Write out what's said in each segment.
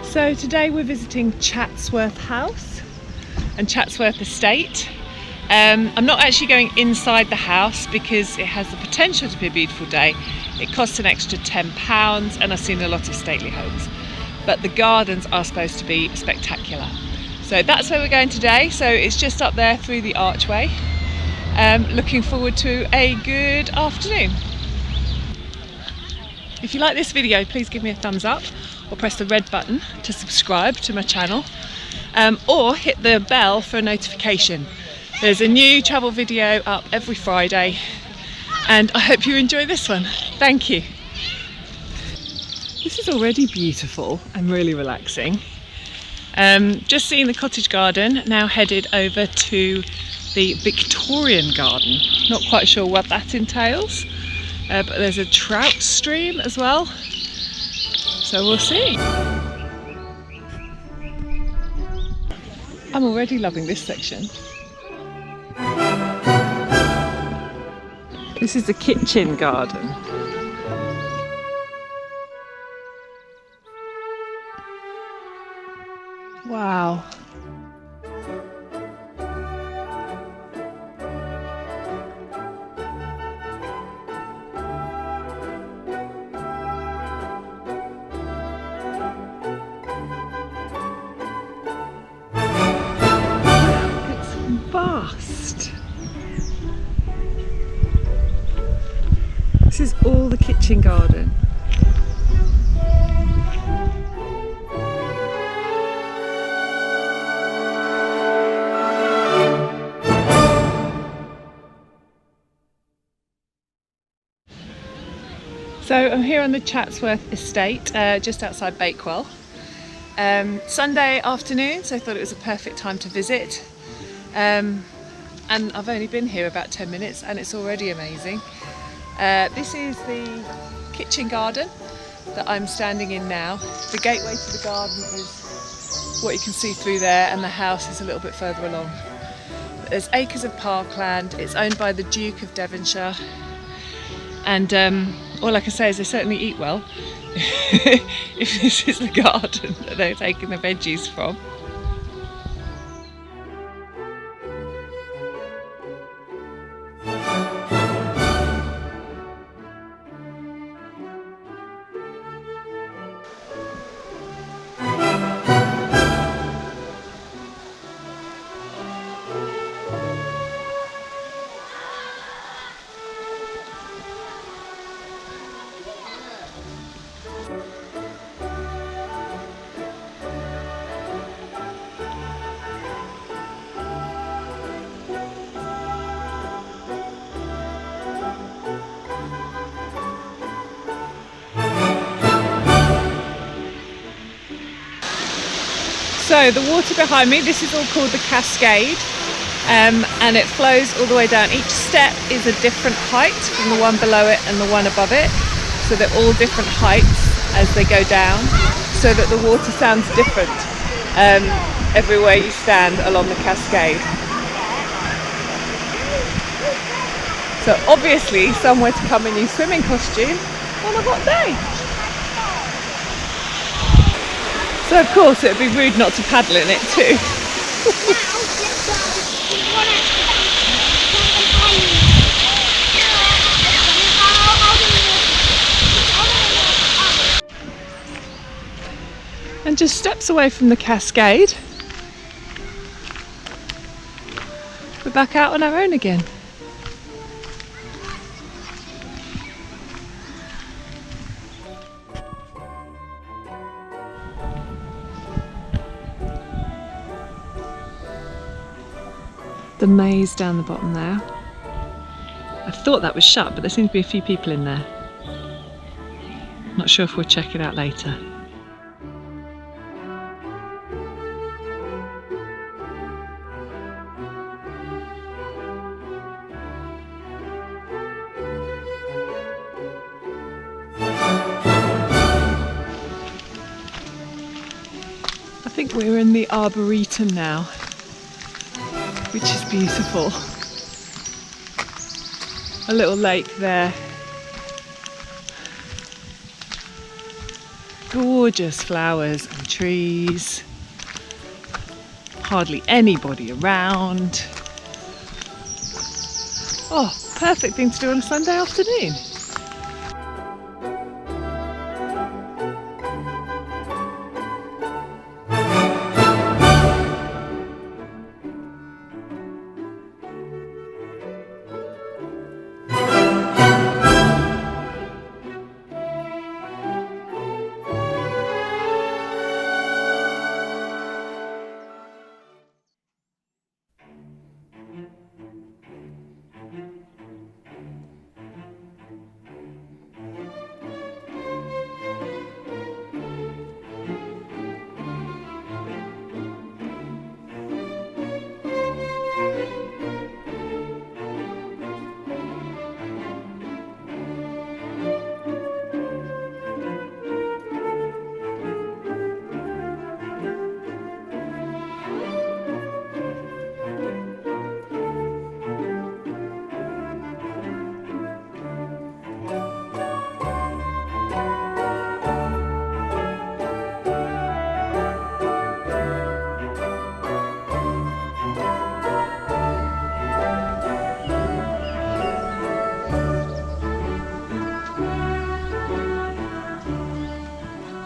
So today we're visiting Chatsworth House and Chatsworth Estate. I'm not actually going inside the house because it has the potential to be a beautiful day. It costs an extra £10 and I've seen a lot of stately homes. But the gardens are supposed to be spectacular. So that's where we're going today. So it's just up there through the archway. Looking forward to a good afternoon. If you like this video, please give me a thumbs up or press the red button to subscribe to my channel, or hit the bell for a notification. There's a new travel video up every Friday and I hope you enjoy this one. Thank you. This is already beautiful and really relaxing. Just seeing the cottage garden, now headed over to the Victorian garden. Not quite sure what that entails, but there's a trout stream as well. So we'll see. I'm already loving this section. This is the kitchen garden. Wow. Vast. This is all the kitchen garden. So I'm here on the Chatsworth Estate, just outside Bakewell. Sunday afternoon, so I thought it was a perfect time to visit. And I've only been here about 10 minutes and it's already amazing. This is the kitchen garden that I'm standing in now. The gateway to the garden is what you can see through there, and the house is a little bit further along. There's acres of parkland. It's owned by the Duke of Devonshire, and all I can say is they certainly eat well if this is the garden that they're taking the veggies from. So the water behind me, this is all called the cascade, and it flows all the way down. Each step is a different height from the one below it and the one above it. So they're all different heights as they go down, so that the water sounds different everywhere you stand along the cascade. So obviously somewhere to come in your swimming costume on a hot day. So of course it would be rude not to paddle in it too. And just steps away from the cascade, we're back out on our own again. The maze down the bottom there. I thought that was shut, but there seems to be a few people in there. Not sure if we'll check it out later. I think we're in the Arboretum now, which is beautiful. A little lake there. Gorgeous flowers and trees. Hardly anybody around. Oh, perfect thing to do on a Sunday afternoon.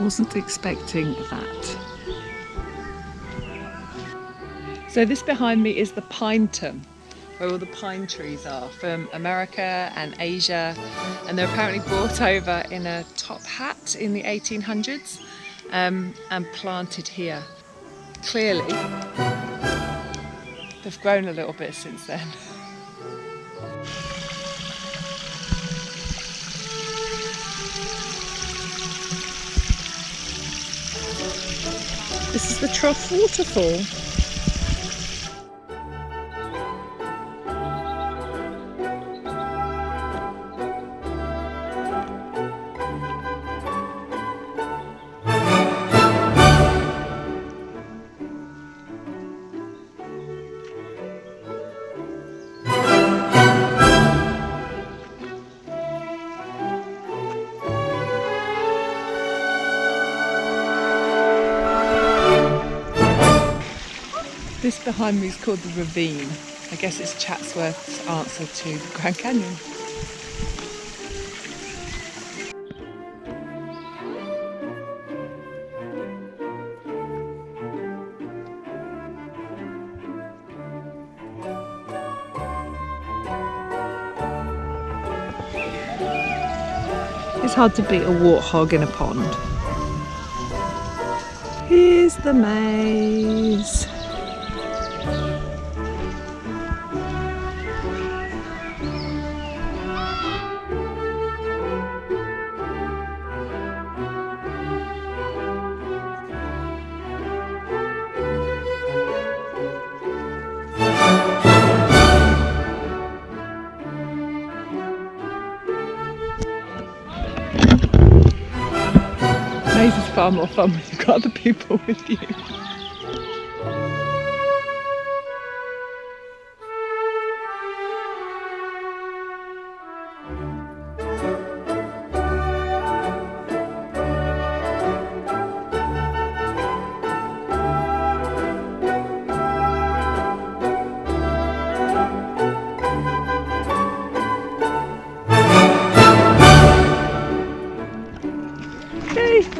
Wasn't expecting that. So this behind me is the Pinetum, where all the pine trees are from America and Asia, and they're apparently brought over in a top hat in the 1800s and planted here. Clearly they've grown a little bit since then. This is the Trough waterfall. This behind me is called the Ravine. I guess it's Chatsworth's answer to the Grand Canyon. It's hard to beat a warthog in a pond. Here's the maze. Maze is far more fun when you've got other people with you.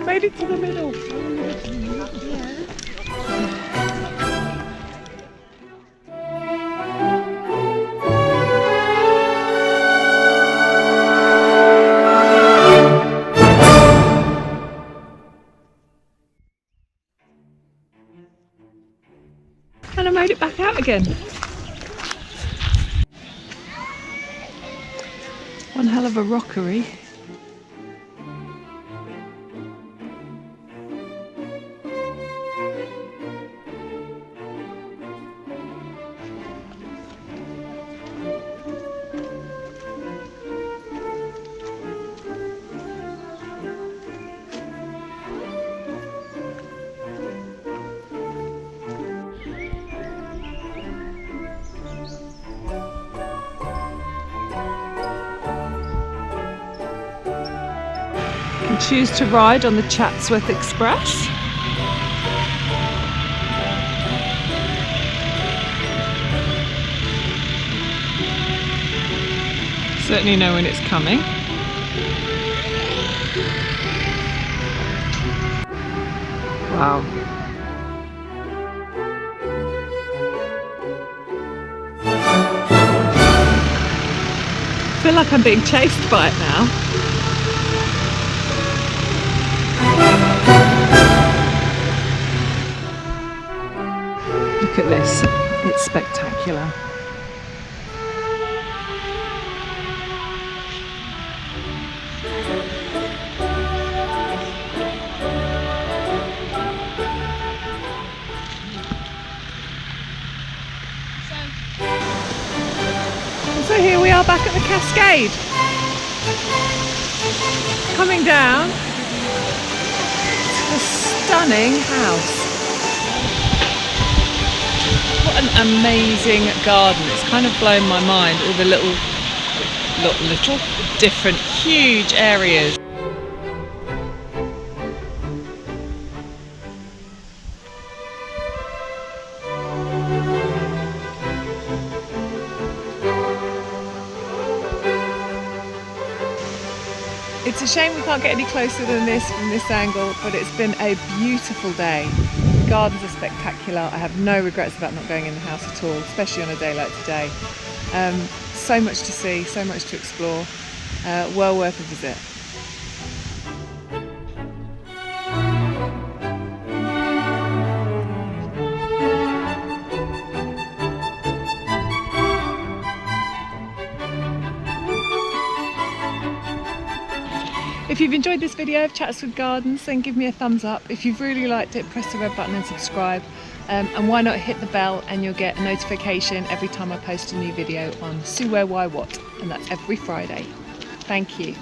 Made it to the middle. And I made it back out again. One hell of a rockery. can choose to ride on the Chatsworth Express. Certainly know when it's coming. Wow. I feel like I'm being chased by it now. Look at this, it's spectacular. So here we are back at the cascade. Coming down to a stunning house. What an amazing garden. It's kind of blown my mind, all the little different huge areas. It's a shame we can't get any closer than this from this angle, but it's been a beautiful day. The gardens are spectacular. I have no regrets about not going in the house at all, especially on a day like today. So much to see, so much to explore. Well worth a visit. If you've enjoyed this video of Chatsworth Gardens, then give me a thumbs up. If you've really liked it, press the red button and subscribe. And why not hit the bell and you'll get a notification every time I post a new video on Sue Where Why What, and that's every Friday. Thank you.